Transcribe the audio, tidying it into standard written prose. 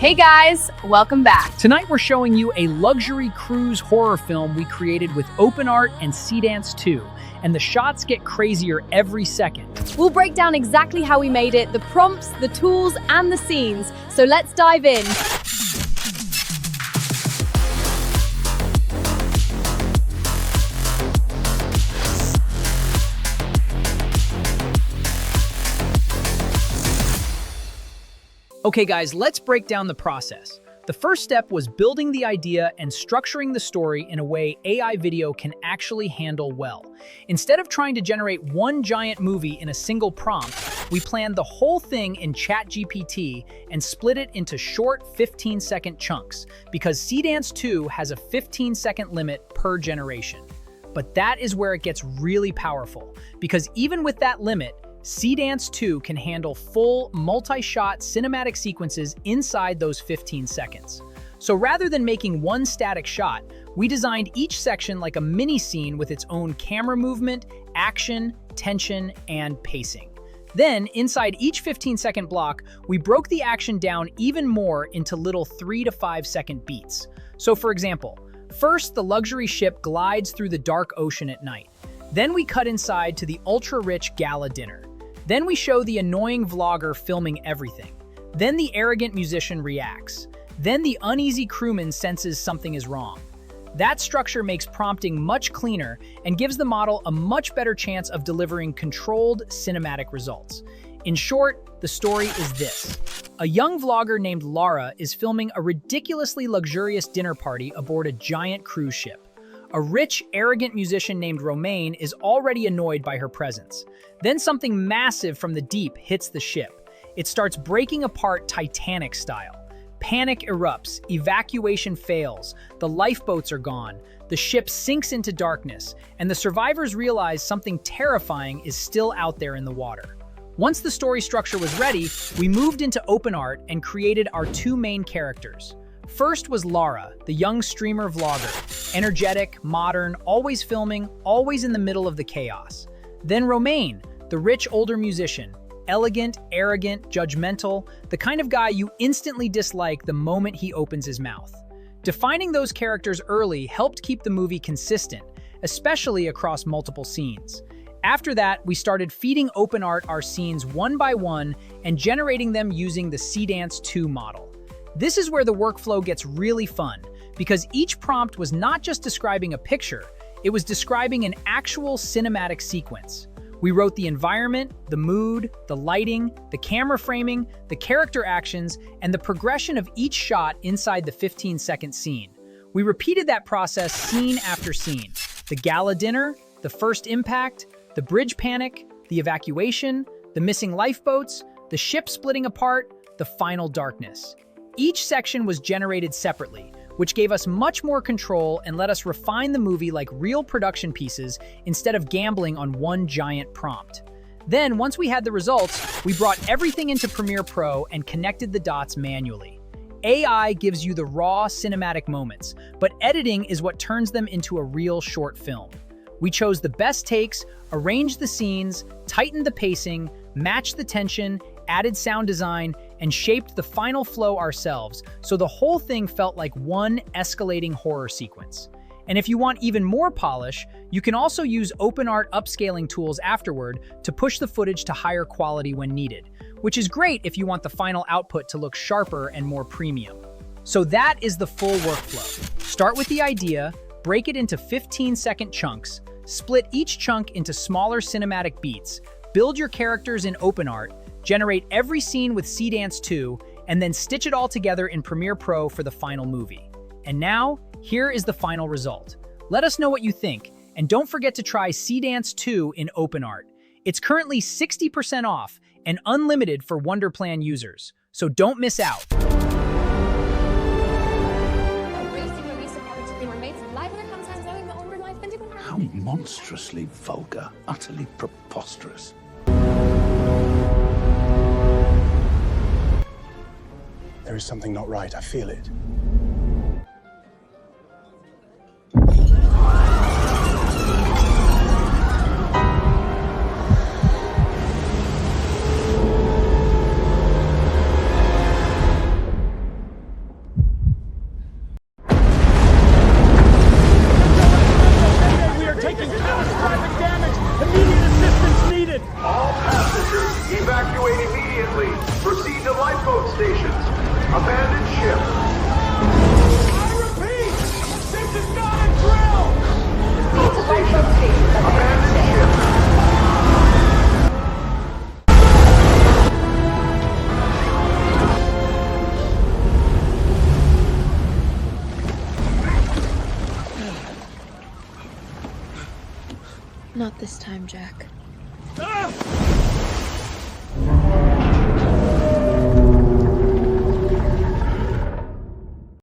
Hey guys, welcome back. Tonight we're showing you a luxury cruise horror film we created with OpenArt and Seedance 2, and the shots get crazier every second. We'll break down exactly how we made it, the prompts, the tools, and the scenes. So let's dive in. Okay guys, let's break down the process. The first step was building the idea and structuring the story in a way AI video can actually handle well. Instead of trying to generate one giant movie in a single prompt, we planned the whole thing in ChatGPT and split it into short 15-second chunks, because Seedance 2 has a 15-second limit per generation. But that is where it gets really powerful, because even with that limit, Seedance 2 can handle full, multi-shot cinematic sequences inside those 15 seconds. So rather than making one static shot, we designed each section like a mini-scene with its own camera movement, action, tension, and pacing. Then, inside each 15-second block, we broke the action down even more into little 3 to 5 second beats. So for example, first the luxury ship glides through the dark ocean at night. Then we cut inside to the ultra-rich gala dinner. Then we show the annoying vlogger filming everything. Then the arrogant musician reacts. Then the uneasy crewman senses something is wrong. That structure makes prompting much cleaner and gives the model a much better chance of delivering controlled cinematic results. In short, the story is this. A young vlogger named Lara is filming a ridiculously luxurious dinner party aboard a giant cruise ship. A rich, arrogant musician named Romain is already annoyed by her presence. Then something massive from the deep hits the ship. It starts breaking apart Titanic-style. Panic erupts, evacuation fails, the lifeboats are gone, the ship sinks into darkness, and the survivors realize something terrifying is still out there in the water. Once the story structure was ready, we moved into OpenArt and created our two main characters. First was Lara, the young streamer vlogger, energetic, modern, always filming, always in the middle of the chaos. Then Romain, the rich older musician, elegant, arrogant, judgmental, the kind of guy you instantly dislike the moment he opens his mouth. Defining those characters early helped keep the movie consistent, especially across multiple scenes. After that, we started feeding OpenArt our scenes one by one and generating them using the Seedance 2 model. This is where the workflow gets really fun, because each prompt was not just describing a picture, it was describing an actual cinematic sequence. We wrote the environment, the mood, the lighting, the camera framing, the character actions, and the progression of each shot inside the 15-second scene. We repeated that process scene after scene. The gala dinner, the first impact, the bridge panic, the evacuation, the missing lifeboats, the ship splitting apart, the final darkness. Each section was generated separately, which gave us much more control and let us refine the movie like real production pieces instead of gambling on one giant prompt. Then, once we had the results, we brought everything into Premiere Pro and connected the dots manually. AI gives you the raw cinematic moments, but editing is what turns them into a real short film. We chose the best takes, arranged the scenes, tightened the pacing, matched the tension, added sound design, and shaped the final flow ourselves, so the whole thing felt like one escalating horror sequence. And if you want even more polish, you can also use OpenArt upscaling tools afterward to push the footage to higher quality when needed, which is great if you want the final output to look sharper and more premium. So that is the full workflow. Start with the idea, break it into 15-second chunks, split each chunk into smaller cinematic beats, build your characters in OpenArt, generate every scene with Seedance 2, and then stitch it all together in Premiere Pro for the final movie. And now, here is the final result. Let us know what you think, and don't forget to try Seedance 2 in OpenArt. It's currently 60% off and unlimited for Wonder Plan users, so don't miss out. How monstrously vulgar, utterly preposterous. There is something not right, I feel it. stations. Abandon ship. I repeat, this is not a drill! All stations, abandon ship. Not this time, Jack.